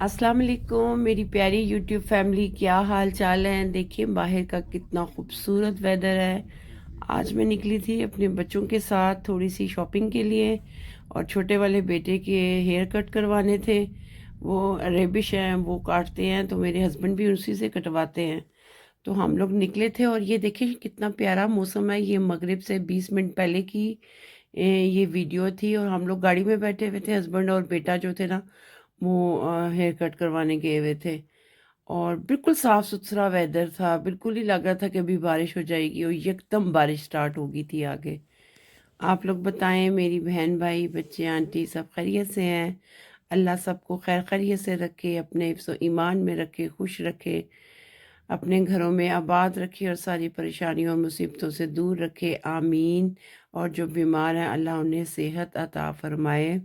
अस्सलाम वालेकुम मेरी प्यारी यूट्यूब फैमिली, क्या हाल चाल है। देखिए बाहर का कितना खूबसूरत वेदर है। आज मैं निकली थी अपने बच्चों के साथ थोड़ी सी शॉपिंग के लिए और छोटे वाले बेटे के हेयर कट करवाने थे। वो रेबिश हैं, वो काटते हैं तो मेरे हस्बैंड भी उसी से कटवाते हैं। तो हम लोग निकले थे और ये देखिए कितना प्यारा मौसम है। ये मगरिब से 20 मिनट पहले की ये वीडियो थी और हम लोग गाड़ी में बैठे हुए थे, हस्बैंड और बेटा जो थे ना, वो हेयर कट करवाने गए हुए थे। और बिल्कुल साफ सुथरा वेदर था, बिल्कुल ही लग रहा था कि अभी बारिश हो जाएगी और एकदम बारिश स्टार्ट हो गई थी आगे। आप लोग बताएं, मेरी बहन भाई बच्चे आंटी सब खैरियत से हैं। अल्लाह सबको खैर खैरियत से रखे, अपने हिफ्ज़ ईमान में रखे, खुश रखे, अपने घरों में आबाद रखे और सारी परेशानियों और मुसीबतों से दूर रखे, आमीन। और जो बीमार हैं अल्लाह उन्हें सेहत अता फरमाए।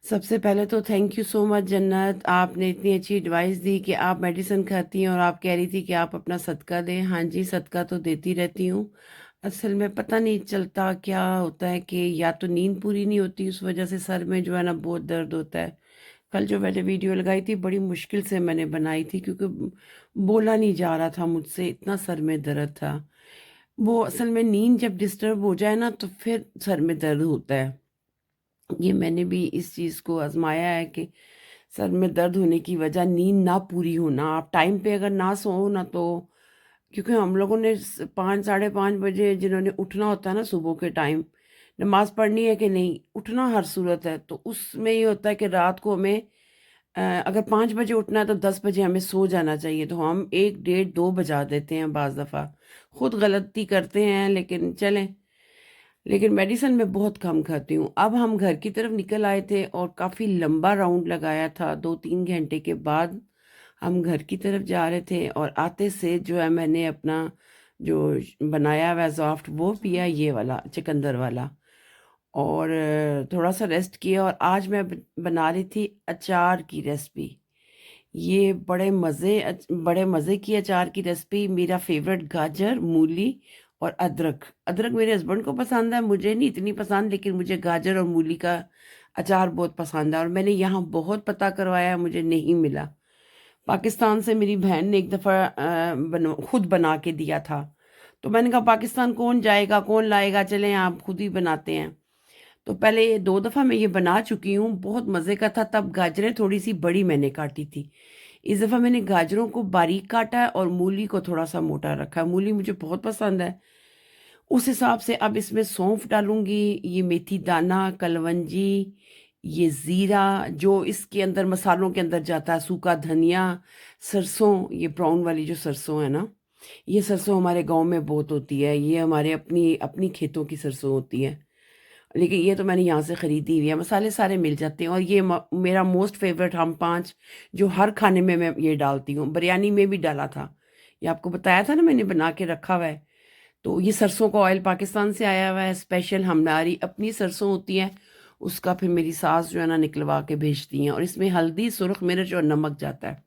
सबसे पहले तो थैंक यू सो मच जन्नत, आपने इतनी अच्छी एडवाइस दी कि आप मेडिसिन खाती हैं और आप कह रही थी कि आप अपना सदका दें। हाँ जी, सदका तो देती रहती हूँ। असल में पता नहीं चलता क्या होता है कि या तो नींद पूरी नहीं होती, उस वजह से सर में जो है ना बहुत दर्द होता है। कल जो मैंने वीडियो लगाई थी बड़ी मुश्किल से मैंने बनाई थी क्योंकि बोला नहीं जा रहा था मुझसे, इतना सर में दर्द था। वो असल में नींद जब डिस्टर्ब हो जाए ना तो फिर सर में दर्द होता है। ये मैंने भी इस चीज़ को आजमाया है कि सर में दर्द होने की वजह नींद ना पूरी होना। आप टाइम पे अगर ना सो ना तो, क्योंकि हम लोगों ने 5 साढ़े 5 बजे जिन्होंने उठना होता है ना सुबह के टाइम, नमाज पढ़नी है कि नहीं, उठना हर सूरत है, तो उसमें ये होता है कि रात को हमें अगर 5 बजे उठना है तो 10 बजे हमें सो जाना चाहिए, तो हम 1 1 1 2 बजा देते हैं। बाज़ दफ़ा खुद गलती करते हैं, लेकिन चलें। लेकिन मेडिसिन मैं बहुत कम खाती हूँ। अब हम घर की तरफ निकल आए थे और काफ़ी लंबा राउंड लगाया था, 2 3 घंटे के बाद हम घर की तरफ जा रहे थे और आते से जो है मैंने अपना जो बनाया हुआ सॉफ्ट वो पिया, ये वाला चुकंदर वाला। और थोड़ा सा रेस्ट किया और आज मैं बना रही थी अचार की रेसिपी। ये बड़े मज़े की अचार की रेसिपी। मेरा फेवरेट गाजर, मूली और अदरक। अदरक मेरे हस्बैंड को पसंद है, मुझे नहीं इतनी पसंद, लेकिन मुझे गाजर और मूली का अचार बहुत पसंद है और मैंने यहाँ बहुत पता करवाया, मुझे नहीं मिला। पाकिस्तान से मेरी बहन ने एक दफ़ा खुद बना के दिया था, तो मैंने कहा पाकिस्तान कौन जाएगा, कौन लाएगा, चलें आप खुद ही बनाते हैं। तो पहले ये 2 दफ़ा मैं ये बना चुकी हूँ, बहुत मज़े का था। तब गाजरें थोड़ी सी बड़ी मैंने काटी थी। इस दफ़ा मैंने गाजरों को बारीक काटा है और मूली को थोड़ा सा मोटा रखा है। मूली मुझे बहुत पसंद है। उस हिसाब से अब इसमें सौंफ डालूंगी, ये मेथी दाना, कलवंजी, ये ज़ीरा जो इसके अंदर मसालों के अंदर जाता है, सूखा धनिया, सरसों, ये ब्राउन वाली जो सरसों है ना, ये सरसों हमारे गांव में बहुत होती है। ये हमारे अपनी अपनी खेतों की सरसों होती है, लेकिन ये तो मैंने यहाँ से ख़रीदी हुई है। मसाले सारे मिल जाते हैं और ये मेरा मोस्ट फेवरेट हम पाँच जो हर खाने में मैं ये डालती हूँ। बिरयानी में भी डाला था, ये आपको बताया था ना, मैंने बना के रखा हुआ है। तो ये सरसों का ऑयल पाकिस्तान से आया हुआ है स्पेशल, हमारी अपनी सरसों होती है, उसका फिर मेरी सास जो है ना निकलवा के भेजती हैं। और इसमें हल्दी, सुरख मिर्च और नमक जाता है।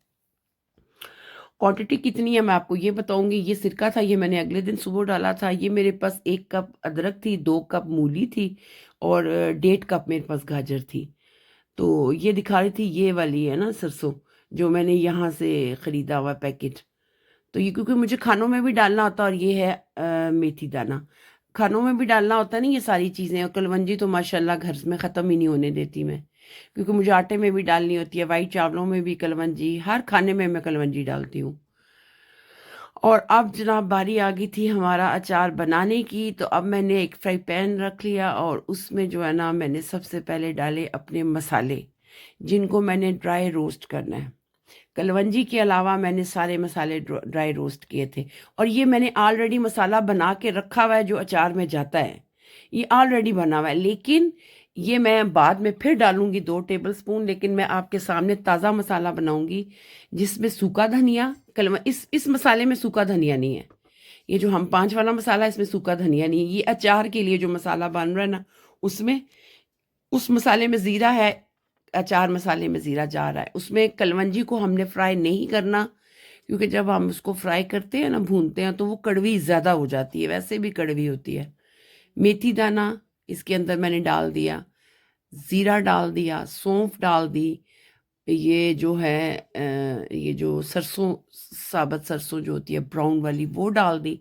क्वांटिटी कितनी है मैं आपको ये बताऊंगी। ये सिरका था, ये मैंने अगले दिन सुबह डाला था। ये मेरे पास 1 कप अदरक थी, 2 कप मूली थी और 1.5 कप मेरे पास गाजर थी। तो ये दिखा रही थी, ये वाली है ना सरसों, जो मैंने यहाँ से ख़रीदा हुआ पैकेट। तो ये क्योंकि मुझे खानों में भी डालना होता है, और ये है मेथी दाना, खानों में भी डालना होता है नहीं ये सारी चीज़ें। और कलवंजी तो माशाल्लाह घर में ख़त्म ही नहीं होने देती मैं, क्योंकि मुझे आटे में भी डालनी होती है, वाइट चावलों में भी कलवंजी, हर खाने में मैं कलवंजी डालती हूँ। और अब जनाब बारी आ गई थी हमारा अचार बनाने की। तो अब मैंने एक फ्राई पैन रख लिया और उसमें जो है ना मैंने सबसे पहले डाले अपने मसाले, जिनको मैंने ड्राई रोस्ट करना है। कलवंजी के अलावा मैंने सारे मसाले ड्राई रोस्ट किए थे। और ये मैंने ऑलरेडी मसाला बना के रखा हुआ है जो अचार में जाता है, ये ऑलरेडी बना हुआ है। लेकिन ये मैं बाद में फिर डालूंगी 2 टेबल स्पून, लेकिन मैं आपके सामने ताज़ा मसाला बनाऊंगी जिसमें सूखा धनिया, कलम इस मसाले में सूखा धनिया नहीं है। ये जो हम पाँच वाला मसाला है इसमें सूखा धनिया नहीं है। ये अचार के लिए जो मसाला बन रहा है ना, उसमें उस मसाले में ज़ीरा है, अचार मसाले में ज़ीरा जा रहा है। उसमें कलवंजी को हमने फ्राई नहीं करना, क्योंकि जब हम उसको फ्राई करते हैं ना, भूनते हैं, तो वो कड़वी ज़्यादा हो जाती है, वैसे भी कड़वी होती है। मेथी दाना इसके अंदर मैंने डाल दिया, ज़ीरा डाल दिया, सौंफ डाल दी, ये जो है ये जो सरसों, साबुत सरसों जो होती है ब्राउन वाली, वो डाल दी।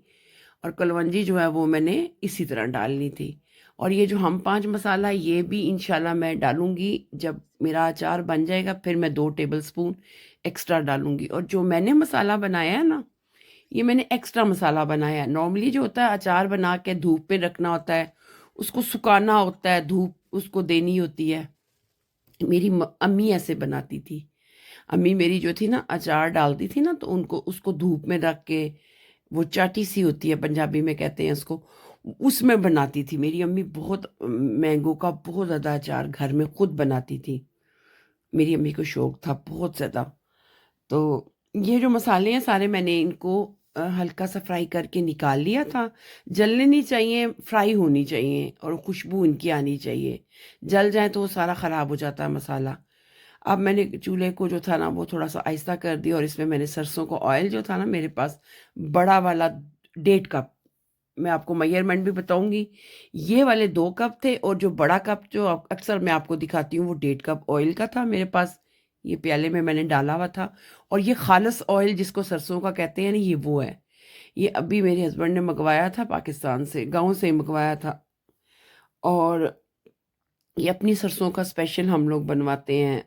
और कलवंजी जो है वो मैंने इसी तरह डालनी थी। और ये जो हम पांच मसाला है, ये भी इंशाल्लाह मैं डालूंगी जब मेरा अचार बन जाएगा, फिर मैं 2 टेबल स्पून एक्स्ट्रा डालूंगी। और जो मैंने मसाला बनाया है ना, ये मैंने एक्स्ट्रा मसाला बनाया है। नॉर्मली जो होता है अचार बना के धूप पे रखना होता है, उसको सुखाना होता है, धूप उसको देनी होती है। मेरी अम्मी ऐसे बनाती थी। अम्मी मेरी जो थी ना, अचार डालती थी ना, तो उनको उसको धूप में रख के, वो चाटी सी होती है, पंजाबी में कहते हैं उसको, उसमें बनाती थी मेरी अम्मी। बहुत मैंगो का बहुत ज़्यादा अचार घर में खुद बनाती थी। मेरी अम्मी को शौक था बहुत ज़्यादा। तो ये जो मसाले हैं सारे, मैंने इनको हल्का सा फ्राई करके निकाल लिया था। जलने नहीं चाहिए, फ्राई होनी चाहिए और खुशबू इनकी आनी चाहिए। जल जाए तो वो सारा ख़राब हो जाता है मसाला। अब मैंने चूल्हे को जो था ना वो थोड़ा सा आहिस्ता कर दिया, और इसमें मैंने सरसों को ऑयल जो था ना मेरे पास, बड़ा वाला 1.5 कप, मैं आपको मेजरमेंट भी बताऊंगी। ये वाले 2 कप थे, और जो बड़ा कप जो अक्सर मैं आपको दिखाती हूँ, वो 1.5 कप ऑयल का था मेरे पास। ये प्याले में मैंने डाला हुआ था। और ये खालस ऑयल जिसको सरसों का कहते हैं ना, ये वो है। ये अभी मेरे हस्बैंड ने मंगवाया था पाकिस्तान से, गाँव से ही मंगवाया था। और ये अपनी सरसों का स्पेशल हम लोग बनवाते हैं।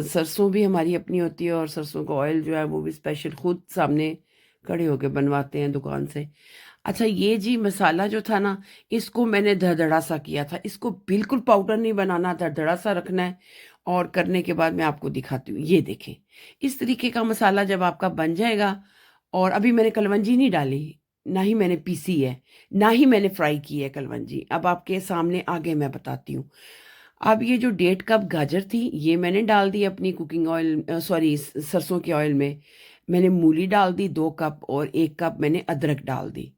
सरसों भी हमारी अपनी होती है, और सरसों का ऑयल जो है वो भी स्पेशल खुद सामने खड़े होके बनवाते हैं दुकान से। अच्छा, ये जी मसाला जो था ना, इसको मैंने दरदड़ा सा किया था। इसको बिल्कुल पाउडर नहीं बनाना, दरदड़ा सा रखना है। और करने के बाद मैं आपको दिखाती हूँ, ये देखें। इस तरीके का मसाला जब आपका बन जाएगा, और अभी मैंने कलवंजी नहीं डाली, ना ही मैंने पीसी है, ना ही मैंने फ्राई की है कलवंजी। अब आपके सामने आगे मैं बताती हूँ। अब ये जो 1.5 कप गाजर थी, ये मैंने डाल दी अपनी कुकिंग ऑयल, सॉरी सरसों के ऑयल में। मैंने मूली डाल दी 2 कप, और 1 कप मैंने अदरक डाल दी।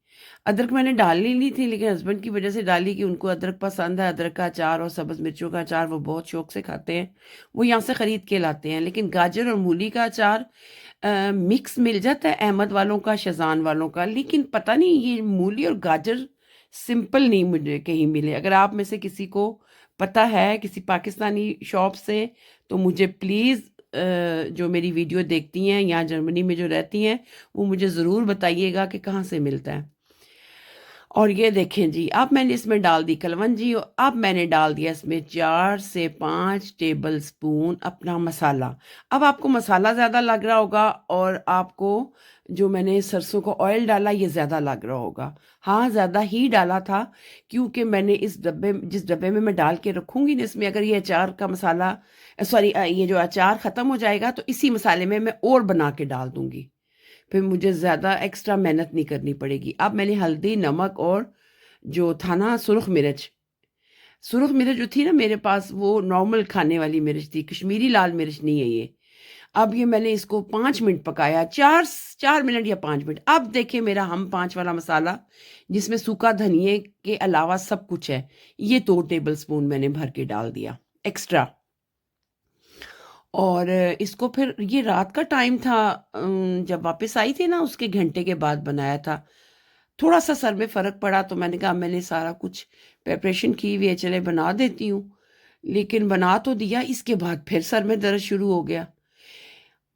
अदरक मैंने डालनी नहीं थी, लेकिन हस्बैंड की वजह से डाली कि उनको अदरक पसंद है। अदरक का अचार और सब्ज़ मिर्चों का अचार वो बहुत शौक से खाते हैं, वो यहाँ से ख़रीद के लाते हैं। लेकिन गाजर और मूली का अचार मिक्स मिल जाता है अहमद वालों का, शज़ान वालों का, लेकिन पता नहीं ये मूली और गाजर सिंपल नहीं मुझे कहीं मिले। अगर आप में से किसी को पता है किसी पाकिस्तानी शॉप से, तो मुझे प्लीज़, जो मेरी वीडियो देखती हैं यहाँ जर्मनी में जो रहती हैं, वो मुझे ज़रूर बताइएगा कि कहाँ से मिलता है। और ये देखें जी, अब मैंने इसमें डाल दी कलवंजी, और अब मैंने डाल दिया इसमें 4 से 5 टेबल स्पून अपना मसाला। अब आपको मसाला ज़्यादा लग रहा होगा, और आपको जो मैंने सरसों का ऑयल डाला ये ज़्यादा लग रहा होगा। हाँ, ज़्यादा ही डाला था, क्योंकि मैंने इस डब्बे, जिस डब्बे में मैं डाल के रखूँगी ना, इसमें अगर ये अचार का मसाला, सॉरी, ये जो अचार ख़त्म हो जाएगा, तो इसी मसाले में मैं और बना के डाल दूँगी। फिर मुझे ज़्यादा एक्स्ट्रा मेहनत नहीं करनी पड़ेगी। अब मैंने हल्दी, नमक, और जो था ना सुरख मिर्च जो थी ना मेरे पास, वो नॉर्मल खाने वाली मिर्च थी, कश्मीरी लाल मिर्च नहीं है ये। अब ये मैंने इसको 5 मिनट पकाया, 4 मिनट या 5 मिनट। अब देखिए मेरा हम पाँच वाला मसाला, जिसमें सूखा धनिए के अलावा सब कुछ है, ये 2 टेबल स्पून मैंने भर के डाल दिया एक्स्ट्रा। और इसको फिर, ये रात का टाइम था, जब वापस आई थी ना उसके घंटे के बाद बनाया था। थोड़ा सा सर में फ़र्क पड़ा, तो मैंने कहा मैंने सारा कुछ प्रिपरेशन की हुई है, चले बना देती हूँ। लेकिन बना तो दिया, इसके बाद फिर सर में दर्द शुरू हो गया।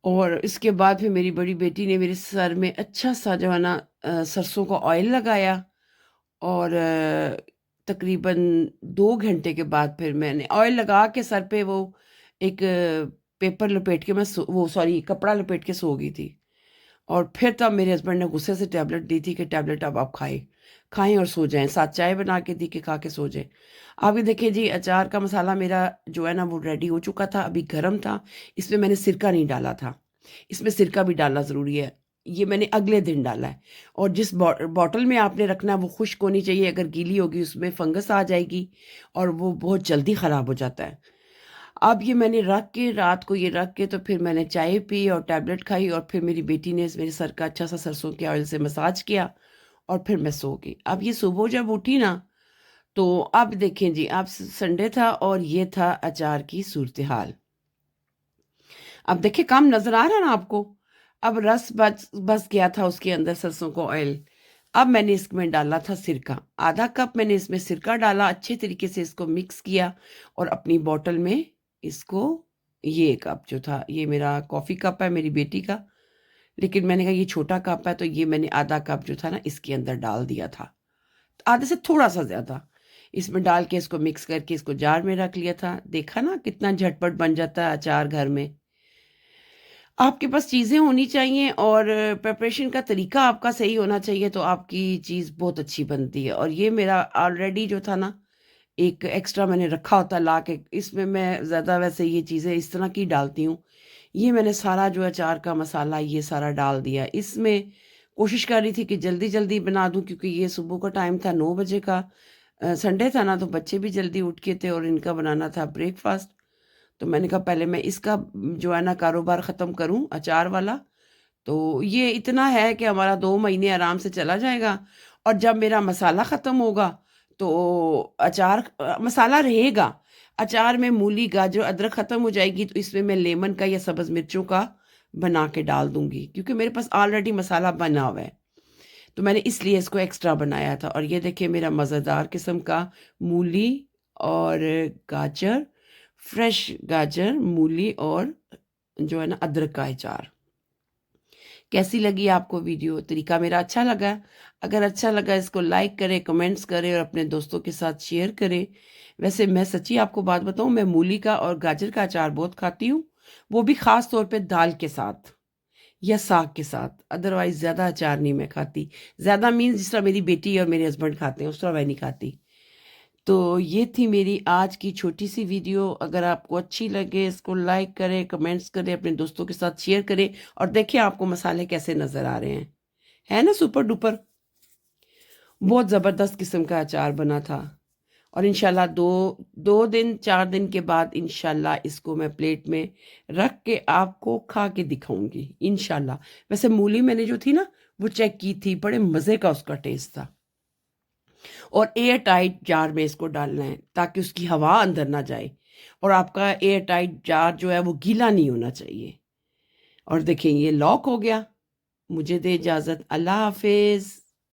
और इसके बाद फिर मेरी बड़ी बेटी ने मेरे सर में अच्छा सा जो है ना सरसों का ऑयल लगाया। और तकरीबन 2 घंटे के बाद फिर मैंने ऑयल लगा के सर पे वो एक पेपर लपेट के, मैं वो सॉरी कपड़ा लपेट के सो गई थी। और फिर तब मेरे हस्बैंड ने गुस्से से टैबलेट दी थी कि टैबलेट अब आप खाएं और सो जाएं। साथ चाय बना के दी कि खा के सो जाएं। अभी देखिए जी, अचार का मसाला मेरा जो है ना वो रेडी हो चुका था, अभी गर्म था। इसमें मैंने सिरका नहीं डाला था, इसमें सिरका भी डालना ज़रूरी है। ये मैंने अगले दिन डाला है। और जिस बॉटल में आपने रखना है वो खुश्क होनी चाहिए, अगर गीली होगी उसमें फंगस आ जाएगी, और वो बहुत जल्दी ख़राब हो जाता है। अब ये मैंने रख के, रात को ये रख के, तो फिर मैंने चाय पी और टैबलेट खाई, और फिर मेरी बेटी ने मेरे सर का अच्छा सा सरसों के ऑयल से मसाज किया, और फिर मैं सो गई। अब ये सुबह जब उठी ना, तो अब देखें जी, अब संडे था, और ये था अचार की सूरत हाल। अब देखिए काम नजर आ रहा है ना आपको। अब रस बस बस गया था उसके अंदर, सरसों का ऑयल। अब मैंने इसमें डाला था सिरका, आधा कप मैंने इसमें सिरका डाला, अच्छे तरीके से इसको मिक्स किया, और अपनी बोतल में इसको, ये कप जो था, ये मेरा कॉफ़ी कप है मेरी बेटी का, लेकिन मैंने कहा ये छोटा कप है तो ये मैंने आधा कप जो था ना इसके अंदर डाल दिया था, आधे से थोड़ा सा ज़्यादा। इसमें डाल के इसको मिक्स करके इसको जार में रख लिया था। देखा ना कितना झटपट बन जाता है अचार घर में। आपके पास चीज़ें होनी चाहिए और प्रिपरेशन का तरीका आपका सही होना चाहिए तो आपकी चीज़ बहुत अच्छी बनती है। और ये मेरा ऑलरेडी जो था ना, एक एक्स्ट्रा मैंने रखा होता ला के, इसमें मैं ज़्यादा वैसे ये चीज़ें इस तरह की डालती हूँ। ये मैंने सारा जो अचार का मसाला ये सारा डाल दिया। इसमें कोशिश कर रही थी कि जल्दी-जल्दी बना दूँ क्योंकि ये सुबह का टाइम था 9 बजे का। संडे था ना तो बच्चे भी जल्दी उठ के थे और इनका बनाना था ब्रेकफ़ास्ट। तो मैंने कहा पहले मैं इसका जो है ना कारोबार ख़त्म करूँ अचार वाला। तो ये इतना है कि हमारा 2 महीने आराम से चला जाएगा और जब मेरा मसाला ख़त्म होगा तो अचार मसाला रहेगा। अचार में मूली, गाजर, अदरक ख़त्म हो जाएगी तो इसमें मैं लेमन का या सब्ज़ मिर्चों का बना के डाल दूँगी क्योंकि मेरे पास ऑलरेडी मसाला बना हुआ है। तो मैंने इसलिए इसको एक्स्ट्रा बनाया था और ये देखिए मेरा मज़ेदार किस्म का मूली और गाजर, फ्रेश गाजर, मूली और जो है ना अदरक का अचार। कैसी लगी आपको वीडियो? तरीका मेरा अच्छा लगा? अगर अच्छा लगा इसको लाइक करें, कमेंट्स करें और अपने दोस्तों के साथ शेयर करें। वैसे मैं सच्ची आपको बात बताऊँ, मैं मूली का और गाजर का अचार बहुत खाती हूँ, वो भी ख़ास तौर पे दाल के साथ या साग के साथ, अदरवाइज़ ज़्यादा अचार नहीं मैं खाती। ज़्यादा मीन्स जिस तरह मेरी बेटी और मेरे हस्बैंड खाते हैं, उस तरह मैं नहीं खाती। तो ये थी मेरी आज की छोटी-सी वीडियो। अगर आपको अच्छी लगे इसको लाइक करें, कमेंट्स करें, अपने दोस्तों के साथ शेयर करें और देखें आपको मसाले कैसे नज़र आ रहे हैं। है ना सुपर-डुपर? बहुत ज़बरदस्त किस्म का अचार बना था और इंशाल्लाह 2 दिन 4 दिन के बाद इंशाल्लाह इसको मैं प्लेट में रख के आपको खा के दिखाऊँगी, इंशाल्लाह। वैसे मूली मैंने जो थी ना, वो चेक की थी, बड़े मज़े का उसका टेस्ट था। और एयर टाइट जार में इसको डालना है ताकि उसकी हवा अंदर ना जाए और आपका एयर टाइट जार जो है वो गीला नहीं होना चाहिए। और देखें ये लॉक हो गया। मुझे दे इजाज़त। अल्लाह हाफ़िज़।